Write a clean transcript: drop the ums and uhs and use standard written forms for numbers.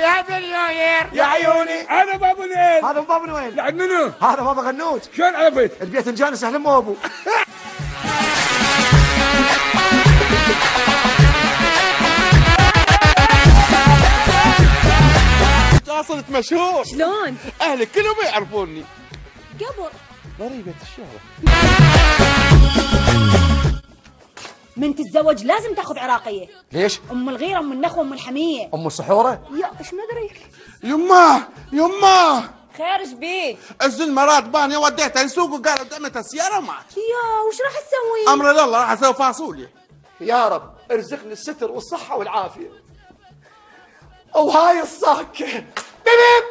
يا بليونير يا عيوني. انا بابا نويل. هذا بابا نويل. يعني منو؟ هذا بابا غنوج. شلون عرفت؟ البيت انجان سهل مو ابو. صرت مشهور. شلون؟ اهلي كلهم يعرفوني. قبل ضريبة الشهرة. من تتزوج لازم تاخذ عراقيه. ليش؟ ام الغيره، ام النخوه، ام الحميه. ام السحوره. يا ايش مدري. يما خير ايش بيك؟ الزلمة راتباني وديتها نسوق وقالوا دمتها السيارة معك. يا وش راح تسوي؟ امر الله راح اسوي فاصوليا. يا رب ارزقني الستر والصحه والعافيه. وهاي الصاكه. بيب